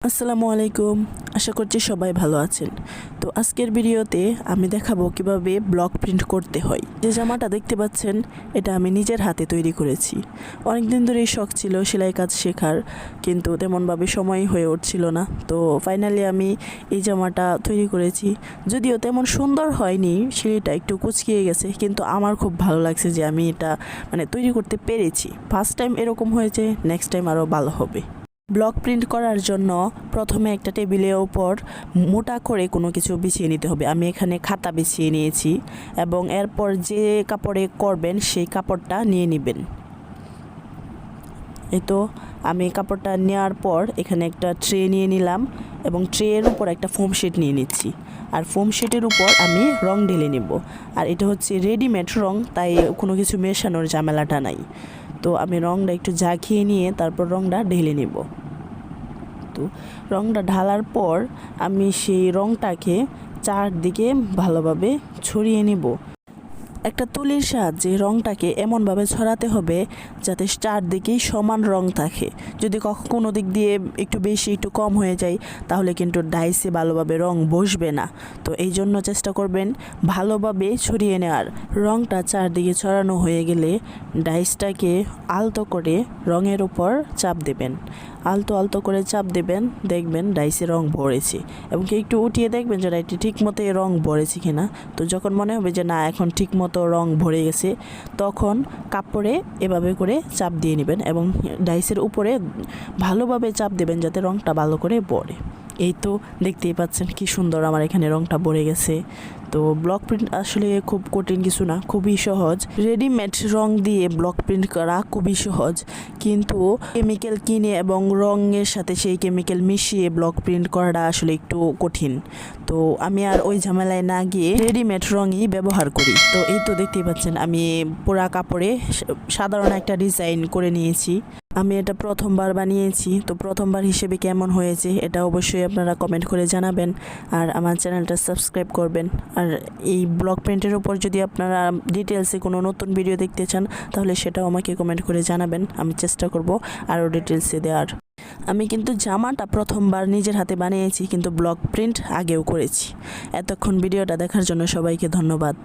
আসসালামু আলাইকুম। আশা করছি সবাই ভালো আছেন। তো আজকের ভিডিওতে আমি দেখাবো কিভাবে ব্লক প্রিন্ট করতে হয়। যে জামাটা দেখতে পাচ্ছেন এটা আমি নিজের হাতে তৈরি করেছি। অনেক দিন ধরেই শখ ছিল সেলাই কাজ শেখার, কিন্তু তেমনভাবে সময় হয়ে উঠছিল না। তো ফাইনালি আমি এই জামাটা তৈরি করেছি। যদিও তেমন সুন্দর হয়নি, সেটা একটু কুচকিয়ে গেছে, কিন্তু আমার খুব ভালো লাগছে যে আমি এটা তৈরি করতে পেরেছি। ফার্স্ট টাইম এরকম হয়েছে, নেক্সট টাইম আরও ভালো হবে। ব্লক প্রিন্ট করার জন্য প্রথমে একটা টেবিলের ওপর মোটা করে কোনো কিছু বিছিয়ে নিতে হবে। আমি এখানে খাতা বিছিয়ে নিয়েছি এবং এরপর যে কাপড়ে করবেন সেই কাপড়টা নিয়ে নেবেন। এই তো আমি কাপড়টা নেওয়ার পর এখানে একটা ট্রে নিয়ে নিলাম এবং ট্রের উপর একটা ফোম শিট নিয়ে নিচ্ছি। আর ফোম শিটের উপর আমি রং ঢেলে নেব। আর এটা হচ্ছে রেডিমেড রং, তাই কোনো কিছু মেশানোর ঝামেলাটা নাই। তো আমি রংটা একটু ঝাঁকিয়ে নিয়ে তারপর রংটা ঢেলে নেব। তো রংটা ঢালার পর আমি সেই রংটাকে চারদিকে ভালোভাবে ছড়িয়ে নেব। একটা তুলির সাহায্যে রংটাকে এমনভাবে ছড়াতে হবে যাতে চারদিকেই সমান রং থাকে। যদি কোনো দিক দিয়ে একটু বেশি একটু কম হয়ে যায় তাহলে কিন্তু ডাইসে ভালোভাবে রং বসবে না। তো এই জন্য চেষ্টা করবেন ভালোভাবে ছড়িয়ে নেওয়ার। রংটা চারদিকে ছড়ানো হয়ে গেলে ডাইসটাকে আলতো করে রঙের উপর চাপ দেবেন। আলতো আলতো করে চাপ দেবেন, দেখবেন ডাইসে রং ভরেছে। এবং একটু উঠিয়ে দেখবেন যে ডাইসটি ঠিক মতো রং ভরেছে কিনা। তো যখন মনে হবে যে না এখন ঠিক মতো রং ভরে গেছে, তখন কাপড়ে এভাবে করে চাপ দিয়ে নেবেন এবং ডাইসের উপরে ভালোভাবে চাপ দেবেন যাতে রংটা ভালো করে ভরে। এই তো দেখতেই পাচ্ছেন কি সুন্দর আমার এখানে রংটা ভরে গেছে। তো ব্লক প্রিন্ট আসলে খুব কঠিন কিছু না, খুবই সহজ। রেডিমেড রং দিয়ে ব্লক প্রিন্ট করা খুবই সহজ, কিন্তু কেমিক্যাল কিনে এবং রঙের সাথে সেই কেমিক্যাল মিশিয়ে ব্লক প্রিন্ট করাটা আসলে একটু কঠিন। তো আমি আর ওই ঝামেলায় না গিয়ে রেডিমেড রঙই ব্যবহার করি। তো এই তো দেখতেই পাচ্ছেন আমি পুরা কাপড়ে সাধারণ একটা ডিজাইন করে নিয়েছি। আমি এটা প্রথমবার বানিয়েছি, তো প্রথমবার হিসেবে কেমন হয়েছে এটা অবশ্যই আপনারা কমেন্ট করে জানাবেন। আর আমার চ্যানেলটা সাবস্ক্রাইব করবেন। আর এই ব্লক প্রিন্টের উপর যদি আপনারা ডিটেলসে কোনো নতুন ভিডিও দেখতে চান তাহলে সেটাও আমাকে কমেন্ট করে জানাবেন, আমি চেষ্টা করব আরও ডিটেলসে দেওয়ার। আমি কিন্তু জামাটা প্রথমবার নিজের হাতে বানিয়েছি, কিন্তু ব্লক প্রিন্ট আগেও করেছি। এতক্ষণ ভিডিওটা দেখার জন্য সবাইকে ধন্যবাদ।